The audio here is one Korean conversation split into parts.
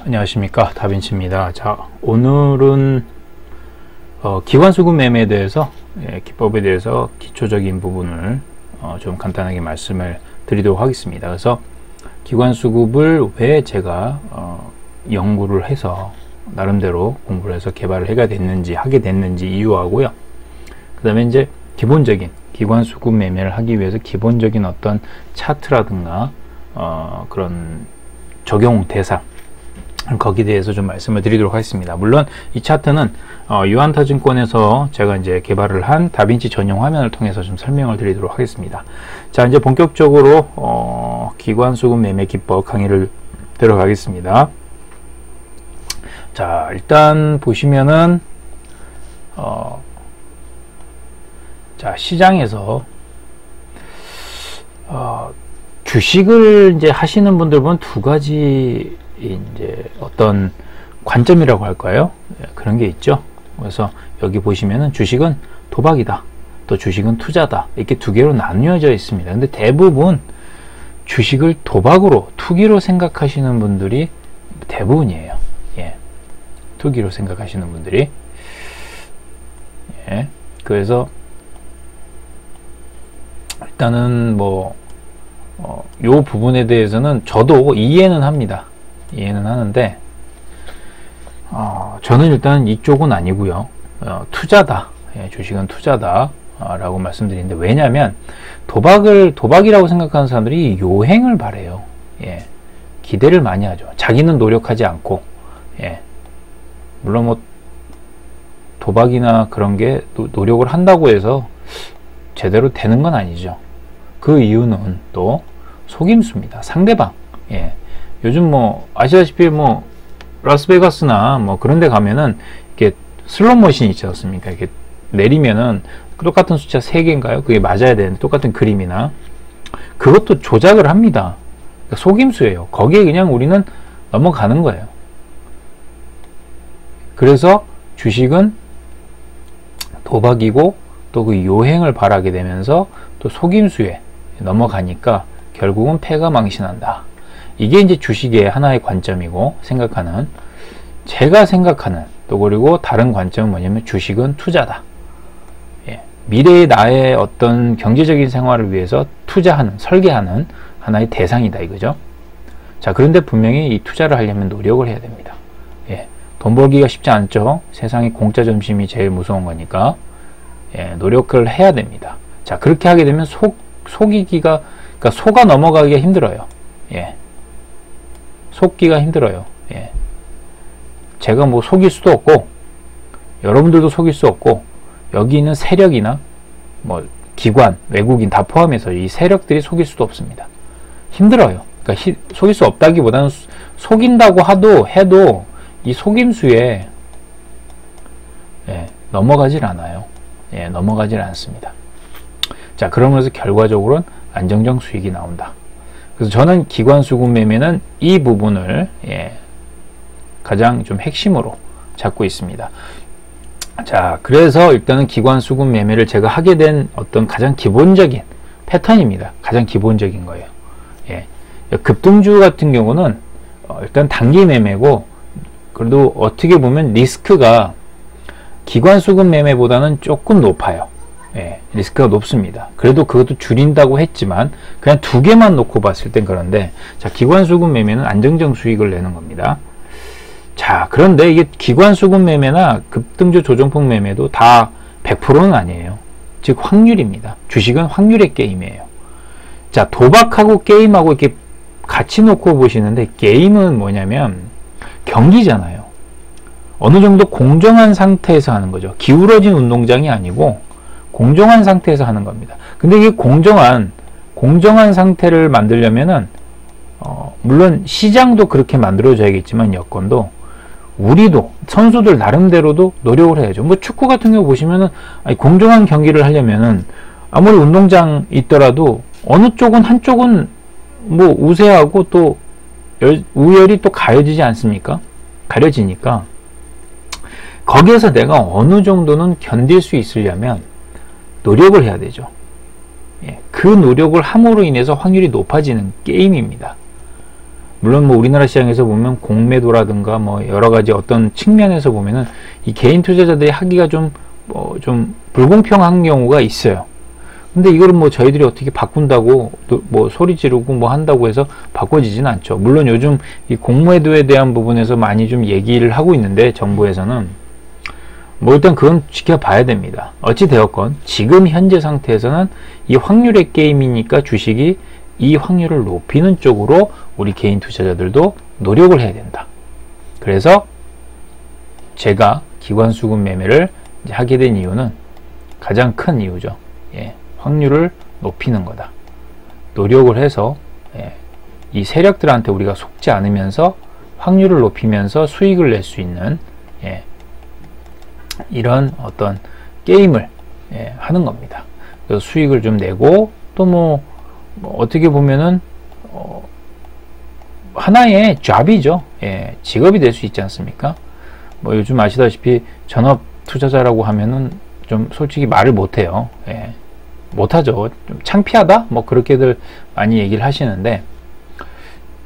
안녕하십니까, 다빈치입니다. 자, 오늘은 기관수급 매매에 대해서 기법에 대해서 기초적인 부분을 좀 간단하게 말씀을 드리도록 하겠습니다. 그래서 기관수급을 왜 제가 연구를 해서 나름대로 공부를 해서 개발을 하게 됐는지 이유하고요. 그 다음에 이제 기본적인 기관수급 매매를 하기 위해서 기본적인 어떤 차트라든가 그런 적용 대상, 거기에 대해서 좀 말씀을 드리도록 하겠습니다. 물론 이 차트는 유한타증권에서 제가 이제 개발을 한 다빈치 전용 화면을 통해서 좀 설명을 드리도록 하겠습니다. 자, 이제 본격적으로 기관수급 매매 기법 강의를 들어가겠습니다. 자, 일단 보시면은 자, 시장에서 주식을 이제 하시는 분들 보면 두 가지 이제 어떤 관점이라고 할까요? 그런 게 있죠. 그래서 여기 보시면은 주식은 도박이다, 또 주식은 투자다, 이렇게 두 개로 나뉘어져 있습니다. 근데 대부분 주식을 도박으로, 투기로 생각하시는 분들이 대부분이에요. 예. 투기로 생각하시는 분들이. 예. 그래서 일단은 요 부분에 대해서는 저도 이해는 합니다. 이해는 하는데 저는 일단 이쪽은 아니고요. 투자다. 예, 주식은 투자다 라고 말씀드리는데, 왜냐하면 도박이라고 생각하는 사람들이 요행을 바래요. 예, 기대를 많이 하죠. 자기는 노력하지 않고. 예, 물론 도박이나 그런 게 노력을 한다고 해서 제대로 되는 건 아니죠. 그 이유는 또 속임수입니다. 상대방. 예. 요즘 아시다시피 라스베가스나 그런 데 가면은 이렇게 슬롯 머신이 있지 않습니까? 이렇게 내리면은 똑같은 숫자 3개인가요? 그게 맞아야 되는데, 똑같은 그림이나 그것도 조작을 합니다. 그러니까 속임수예요. 거기에 그냥 우리는 넘어가는 거예요. 그래서 주식은 도박이고 또 그 요행을 바라게 되면서 또 속임수에 넘어가니까 결국은 패가 망신한다. 이게 이제 주식의 하나의 관점이고, 제가 생각하는 또 그리고 다른 관점은 뭐냐면 주식은 투자다. 예, 미래의 나의 어떤 경제적인 생활을 위해서 투자하는, 설계하는 하나의 대상이다 이거죠. 자, 그런데 분명히 이 투자를 하려면 노력을 해야 됩니다. 예, 돈 벌기가 쉽지 않죠. 세상에 공짜 점심이 제일 무서운 거니까. 예, 노력을 해야 됩니다. 자, 그렇게 하게 되면 그러니까 속아 넘어가기가 힘들어요. 예. 속기가 힘들어요. 예. 제가 속일 수도 없고, 여러분들도 속일 수 없고, 여기 있는 세력이나 기관, 외국인 다 포함해서 이 세력들이 속일 수도 없습니다. 힘들어요. 그러니까 속일 수 없다기보다는 속인다고 해도 이 속임수에 넘어가질 않아요. 예, 넘어가질 않습니다. 자, 그러면서 결과적으로는 안정적 수익이 나온다. 그래서 저는 기관수급 매매는 이 부분을 가장 좀 핵심으로 잡고 있습니다. 자, 그래서 일단은 기관수급 매매를 제가 하게 된 어떤 가장 기본적인 패턴입니다. 가장 기본적인 거예요. 예. 급등주 같은 경우는 일단 단기 매매고, 그래도 어떻게 보면 리스크가 기관수급 매매보다는 조금 높아요. 예, 리스크가 높습니다. 그래도 그것도 줄인다고 했지만 그냥 두 개만 놓고 봤을 땐 그런데, 자, 기관수급 매매는 안정적 수익을 내는 겁니다. 자, 그런데 이게 기관수급 매매나 급등주 조정폭 매매도 다 100%는 아니에요. 즉 확률입니다. 주식은 확률의 게임이에요. 자, 도박하고 게임하고 이렇게 같이 놓고 보시는데, 게임은 뭐냐면 경기잖아요. 어느 정도 공정한 상태에서 하는 거죠. 기울어진 운동장이 아니고 공정한 상태에서 하는 겁니다. 근데 이게 공정한 상태를 만들려면은 물론 시장도 그렇게 만들어져야겠지만, 여건도 우리도 선수들 나름대로도 노력을 해야죠. 축구 같은 경우 보시면은 공정한 경기를 하려면은 아무리 운동장 있더라도 어느 쪽은 한쪽은 우세하고 또 우열이 또 가려지지 않습니까? 가려지니까 거기에서 내가 어느 정도는 견딜 수 있으려면 노력을 해야 되죠. 예, 그 노력을 함으로 인해서 확률이 높아지는 게임입니다. 물론 뭐 우리나라 시장에서 보면 공매도라든가 뭐 여러 가지 어떤 측면에서 보면은 이 개인 투자자들이 하기가 좀 불공평한 경우가 있어요. 근데 이거를 뭐 저희들이 어떻게 바꾼다고 뭐 소리 지르고 뭐 한다고 해서 바꿔지진 않죠. 물론 요즘 이 공매도에 대한 부분에서 많이 좀 얘기를 하고 있는데 정부에서는 뭐 일단 그건 지켜봐야 됩니다. 어찌 되었건 지금 현재 상태에서는 이 확률의 게임이니까 주식이 이 확률을 높이는 쪽으로 우리 개인 투자자들도 노력을 해야 된다. 그래서 제가 기관 수급 매매를 이제 하게 된 이유는 가장 큰 이유죠. 예, 확률을 높이는 거다. 노력을 해서 이 세력들한테 우리가 속지 않으면서 확률을 높이면서 수익을 낼 수 있는 이런 어떤 게임을 하는 겁니다. 그래서 수익을 좀 내고 또 뭐 어떻게 보면은 하나의 잡이죠. 직업이 될 수 있지 않습니까? 뭐 요즘 아시다시피 전업 투자자라고 하면은 좀 솔직히 말을 못해요. 못하죠. 좀 창피하다? 뭐 그렇게들 많이 얘기를 하시는데,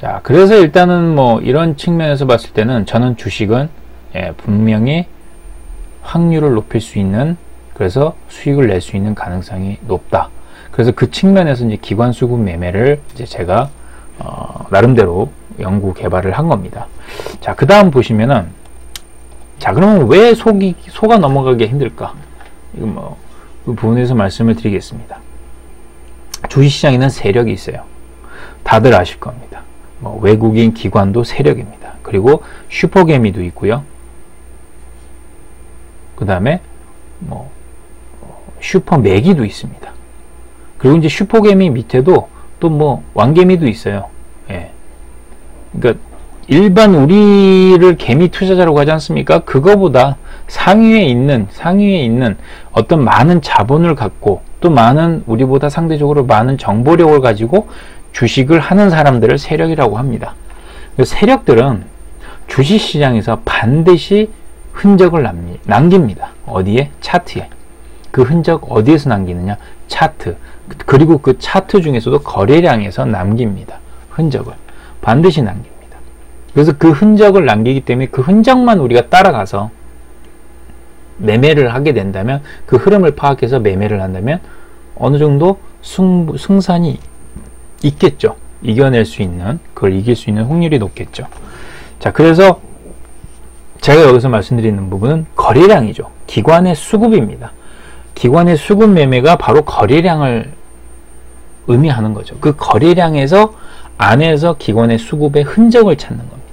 자, 그래서 일단은 뭐 이런 측면에서 봤을 때는 저는 주식은 분명히 확률을 높일 수 있는, 그래서 수익을 낼 수 있는 가능성이 높다. 그래서 그 측면에서 이제 기관 수급 매매를 이제 제가 나름대로 연구 개발을 한 겁니다. 자, 그 다음 보시면은, 자, 그러면 왜 소가 넘어가기 힘들까? 이거 뭐 그 부분에서 말씀을 드리겠습니다. 주식시장에는 세력이 있어요. 다들 아실 겁니다. 뭐 외국인 기관도 세력입니다. 그리고 슈퍼개미도 있고요. 그 다음에 뭐 슈퍼매기도 있습니다. 그리고 이제 슈퍼개미 밑에도 또 뭐 왕개미도 있어요. 그러니까 일반 우리를 개미 투자자라고 하지 않습니까? 그거보다 상위에 있는 어떤 많은 자본을 갖고 또 많은 우리보다 상대적으로 많은 정보력을 가지고 주식을 하는 사람들을 세력이라고 합니다. 세력들은 주식시장에서 반드시 흔적을 남깁니다. 어디에? 차트에. 그 흔적 어디에서 남기느냐? 차트. 그리고 그 차트 중에서도 거래량에서 남깁니다. 흔적을. 반드시 남깁니다. 그래서 그 흔적을 남기기 때문에 그 흔적만 우리가 따라가서 매매를 하게 된다면, 그 흐름을 파악해서 매매를 한다면 어느 정도 승산이 있겠죠. 이겨낼 수 있는, 그걸 이길 수 있는 확률이 높겠죠. 자, 그래서 제가 여기서 말씀드리는 부분은 거래량이죠. 기관의 수급입니다. 기관의 수급 매매가 바로 거래량을 의미하는 거죠. 그 거래량에서 안에서 기관의 수급의 흔적을 찾는 겁니다.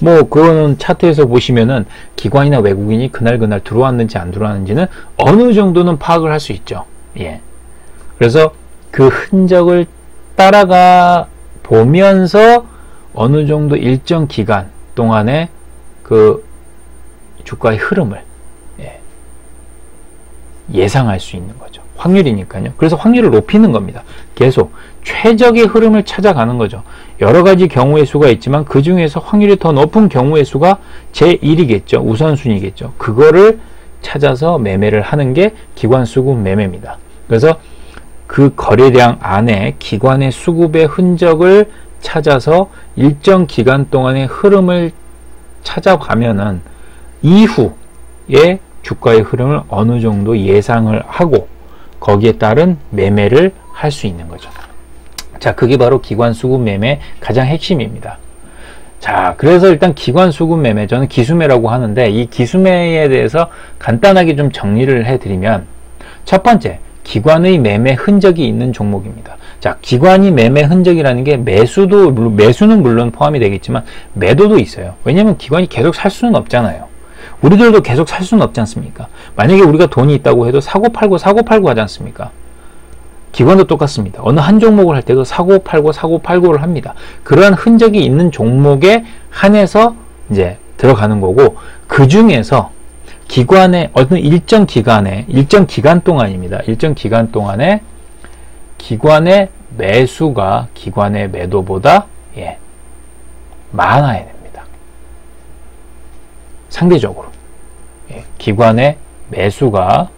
뭐 그거는 차트에서 보시면은 기관이나 외국인이 그날 들어왔는지 안 들어왔는지는 어느 정도는 파악을 할 수 있죠. 그래서 그 흔적을 따라가 보면서 어느 정도 일정 기간 동안에 그 주가의 흐름을 예상할 수 있는 거죠. 확률이니까요. 그래서 확률을 높이는 겁니다. 계속 최적의 흐름을 찾아가는 거죠. 여러 가지 경우의 수가 있지만 그 중에서 확률이 더 높은 경우의 수가 제1이겠죠. 우선순위겠죠. 그거를 찾아서 매매를 하는 게 기관 수급 매매입니다. 그래서 그 거래량 안에 기관의 수급의 흔적을 찾아서 일정 기간 동안의 흐름을 찾아가면은 이후에 주가의 흐름을 어느 정도 예상을 하고 거기에 따른 매매를 할 수 있는 거죠. 자, 그게 바로 기관 수급 매매 가장 핵심입니다. 자, 그래서 일단 기관 수급 매매, 저는 기수매라고 하는데 이 기수매에 대해서 간단하게 좀 정리를 해드리면, 첫 번째, 기관의 매매 흔적이 있는 종목입니다. 자, 기관이 매매 흔적이라는 게 매수는 물론 포함이 되겠지만 매도도 있어요. 왜냐면 기관이 계속 살 수는 없잖아요. 우리들도 계속 살 수는 없지 않습니까? 만약에 우리가 돈이 있다고 해도 사고 팔고 하지 않습니까? 기관도 똑같습니다. 어느 한 종목을 할 때도 사고 팔고를 합니다. 그러한 흔적이 있는 종목에 한해서 이제 들어가는 거고, 그 중에서 기관의 어느 일정 기간 동안입니다. 일정 기간 동안에 기관의 매수가 기관의 매도보다 많아야 됩니다. 상대적으로 기관의 매수가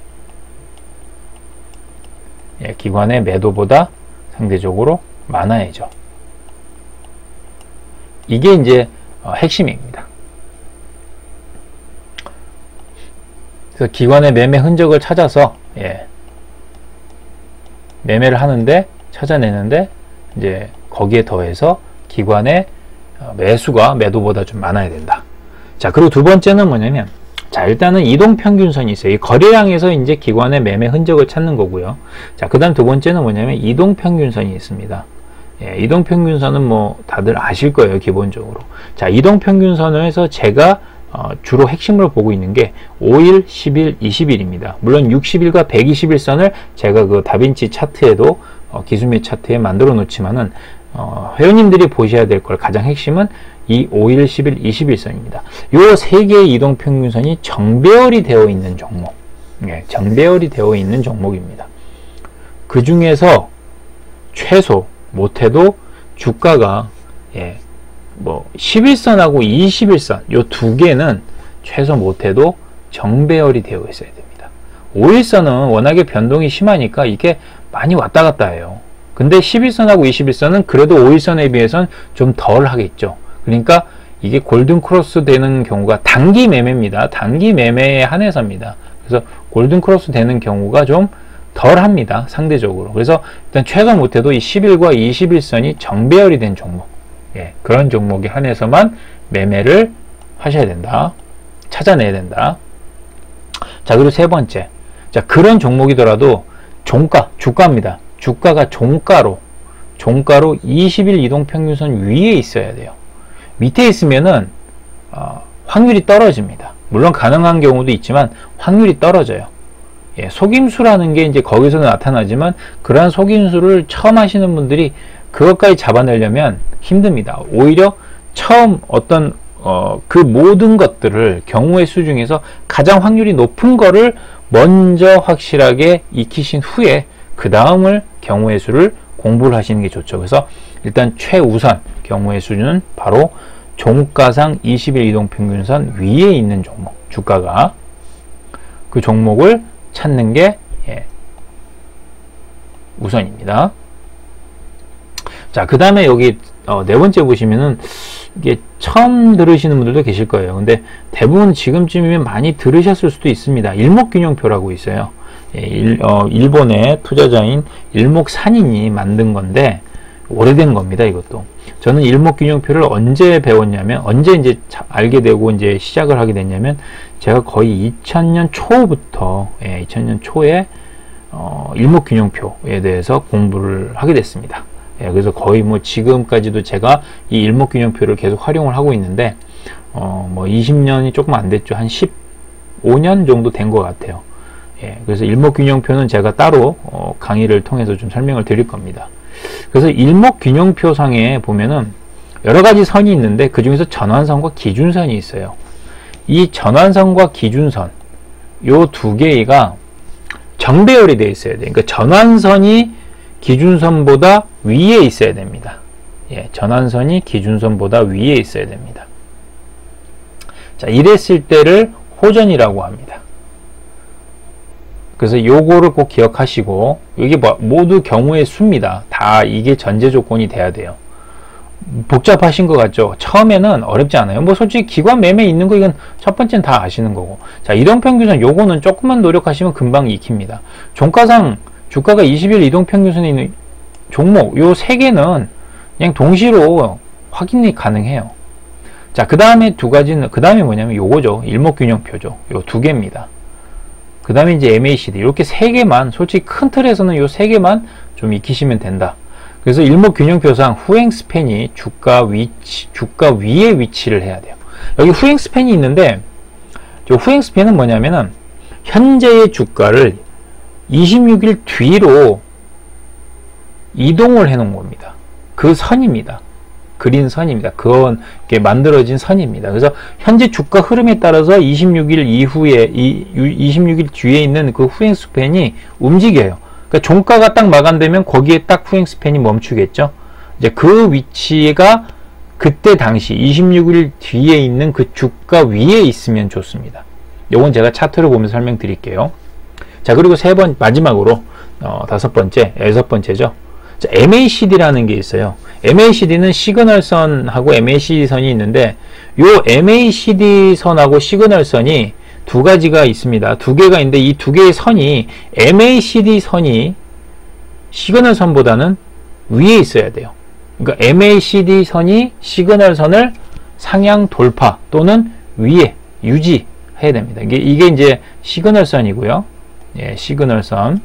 기관의 매도보다 상대적으로 많아야죠. 이게 이제 핵심입니다. 그래서 기관의 매매 흔적을 찾아서 매매를 하는데 찾아내는데 이제 거기에 더해서 기관의 매수가 매도보다 좀 많아야 된다. 자, 그리고 두 번째는 뭐냐면, 자, 일단은 이동평균선이 있어요. 이 거래량에서 이제 기관의 매매 흔적을 찾는 거고요. 자, 그 다음 두 번째는 뭐냐면 이동평균선이 있습니다. 이동평균선은 뭐 다들 아실 거예요, 기본적으로. 자, 이동평균선을 해서 제가 주로 핵심으로 보고 있는 게 5일, 10일, 20일입니다. 물론 60일과 120일선을 제가 그 다빈치 차트에도 기술매 차트에 만들어 놓지만은 회원님들이 보셔야 될 걸 가장 핵심은 이 5일, 10일, 20일선입니다. 요 세 개의 이동평균선이 정배열이 되어 있는 종목, 정배열이 되어 있는 종목입니다. 그 중에서 최소 못해도 주가가 뭐 11선하고 21선 요 두 개는 최소 못해도 정배열이 되어 있어야 됩니다. 5일선은 워낙에 변동이 심하니까 이게 많이 왔다 갔다 해요. 근데 11선하고 21선은 그래도 5일선에 비해서는 좀 덜 하겠죠. 그러니까 이게 골든 크로스 되는 경우가 단기 매매입니다. 단기 매매에 한해서입니다. 그래서 골든 크로스 되는 경우가 좀 덜 합니다. 상대적으로. 그래서 일단 최소 못해도 이 10일과 21선이 정배열이 된 종목, 그런 종목에 한해서만 매매를 하셔야 된다. 찾아내야 된다. 자, 그리고 세 번째. 자, 그런 종목이더라도 주가입니다. 주가가 종가로 20일 이동평균선 위에 있어야 돼요. 밑에 있으면은 확률이 떨어집니다. 물론 가능한 경우도 있지만 확률이 떨어져요. 속임수라는 게 이제 거기서 나타나지만 그러한 속임수를 처음 하시는 분들이 그것까지 잡아내려면 힘듭니다. 오히려 처음 어떤 그 모든 것들을 경우의 수 중에서 가장 확률이 높은 거를 먼저 확실하게 익히신 후에 그 다음을 경우의 수를 공부를 하시는 게 좋죠. 그래서 일단 최우선 경우의 수는 바로 종가상 20일 이동평균선 위에 있는 종목, 주가가 그 종목을 찾는 게 우선입니다. 자, 그 다음에 여기 네 번째 보시면은 이게 처음 들으시는 분들도 계실 거예요. 근데 대부분 지금쯤이면 많이 들으셨을 수도 있습니다. 일목균형표라고 있어요. 일본의 투자자인 일목산인이 만든 건데 오래된 겁니다. 이것도. 저는 일목균형표를 언제 배웠냐면, 언제 이제 알게 되고 이제 시작을 하게 됐냐면, 제가 거의 2000년 초부터 2000년 초에 일목균형표에 대해서 공부를 하게 됐습니다. 그래서 거의 뭐 지금까지도 제가 이 일목균형표를 계속 활용을 하고 있는데 뭐 20년이 조금 안 됐죠. 한 15년 정도 된 것 같아요. 그래서 일목균형표는 제가 따로 강의를 통해서 좀 설명을 드릴 겁니다. 그래서 일목균형표상에 보면은 여러 가지 선이 있는데 그 중에서 전환선과 기준선이 있어요. 이 전환선과 기준선, 요 두 개가 정배열이 되어 있어야 돼요. 그러니까 전환선이 기준선보다 위에 있어야 됩니다. 전환선이 기준선보다 위에 있어야 됩니다. 자, 이랬을 때를 호전이라고 합니다. 그래서 요거를 꼭 기억하시고, 이게 모두 경우의 수입니다. 다 이게 전제 조건이 돼야 돼요. 복잡하신 것 같죠? 처음에는 어렵지 않아요. 뭐 솔직히 기관 매매 있는 거 이건 첫 번째는 다 아시는 거고. 자, 이동평균선 요거는 조금만 노력하시면 금방 익힙니다. 종가상 주가가 20일 이동평균선에 있는 종목 요 세 개는 그냥 동시로 확인이 가능해요. 자, 그 다음에 두 가지는, 그 다음에 뭐냐면 요거죠. 일목균형표죠. 요 두 개입니다. 그 다음에 이제 MACD 이렇게 세 개만, 솔직히 큰 틀에서는 요 세 개만 좀 익히시면 된다. 그래서 일목균형표상 후행 스팬이 주가 위에 위치를 해야 돼요. 여기 후행 스팬이 있는데, 저 후행 스팬은 뭐냐면은 현재의 주가를 26일 뒤로 이동을 해 놓은 겁니다. 그 선입니다. 그린 선입니다. 그건 이렇게 만들어진 선입니다. 그래서 현재 주가 흐름에 따라서 26일 이후에 26일 뒤에 있는 그 후행 스팬이 움직여요. 그러니까 종가가 딱 마감되면 거기에 딱 후행 스팬이 멈추겠죠. 이제 그 위치가 그때 당시 26일 뒤에 있는 그 주가 위에 있으면 좋습니다. 요건 제가 차트를 보면서 설명드릴게요. 자, 그리고 마지막으로 여섯 번째죠. 자, MACD라는 게 있어요. MACD는 시그널선하고 MACD 선이 있는데 요 MACD 선하고 시그널 선이 두 가지가 있습니다. 두 개가 있는데 이 두 개의 선이 MACD 선이 시그널 선보다는 위에 있어야 돼요. 그러니까 MACD 선이 시그널 선을 상향 돌파 또는 위에 유지해야 됩니다. 이게 이제 시그널 선이고요. 예, 시그널 선.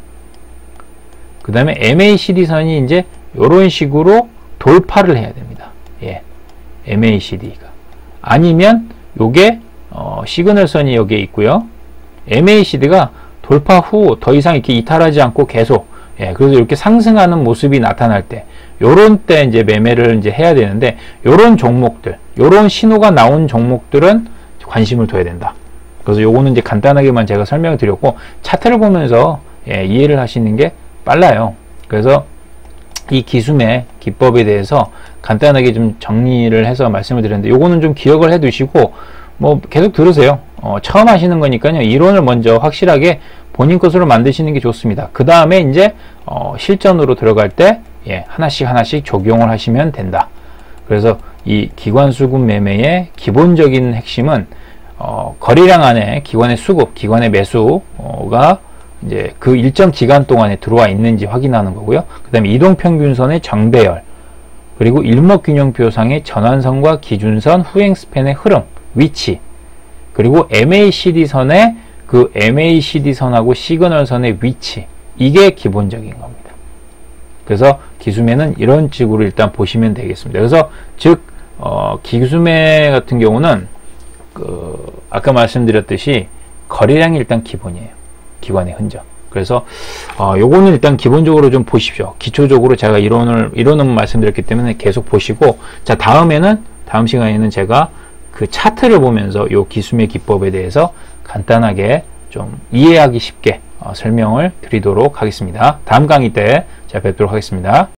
그 다음에 MACD 선이 이제 이런 식으로 돌파를 해야 됩니다. 예, MACD가. 아니면 요게 시그널 선이 여기에 있고요. MACD가 돌파 후 더 이상 이렇게 이탈하지 않고 계속, 예, 그래서 이렇게 상승하는 모습이 나타날 때, 요런 때 이제 매매를 이제 해야 되는데, 요런 종목들, 요런 신호가 나온 종목들은 관심을 둬야 된다. 그래서 요거는 이제 간단하게만 제가 설명을 드렸고, 차트를 보면서 예, 이해를 하시는 게 빨라요. 그래서 이 기수매 기법에 대해서 간단하게 좀 정리를 해서 말씀을 드렸는데, 요거는 좀 기억을 해 두시고 뭐 계속 들으세요. 처음 하시는 거니까요. 이론을 먼저 확실하게 본인 것으로 만드시는 게 좋습니다. 그 다음에 이제 실전으로 들어갈 때 예, 하나씩 적용을 하시면 된다. 그래서 이 기관 수급 매매의 기본적인 핵심은 거래량 안에 기관의 수급, 기관의 매수가 이제 그 일정 기간 동안에 들어와 있는지 확인하는 거고요. 그 다음에 이동평균선의 정배열, 그리고 일목균형표상의 전환선과 기준선, 후행 스팬의 흐름, 위치, 그리고 MACD 선의 그 MACD 선하고 시그널 선의 위치, 이게 기본적인 겁니다. 그래서 기수매는 이런 식으로 일단 보시면 되겠습니다. 그래서 즉 기수매 같은 경우는 아까 말씀드렸듯이 거래량이 일단 기본이에요. 기관의 흔적. 그래서 요거는 일단 기본적으로 좀 보십시오. 기초적으로 제가 이론은 말씀드렸기 때문에 계속 보시고, 자, 다음 시간에는 제가 그 차트를 보면서 요 기수매 기법에 대해서 간단하게 좀 이해하기 쉽게 설명을 드리도록 하겠습니다. 다음 강의 때 제가 뵙도록 하겠습니다.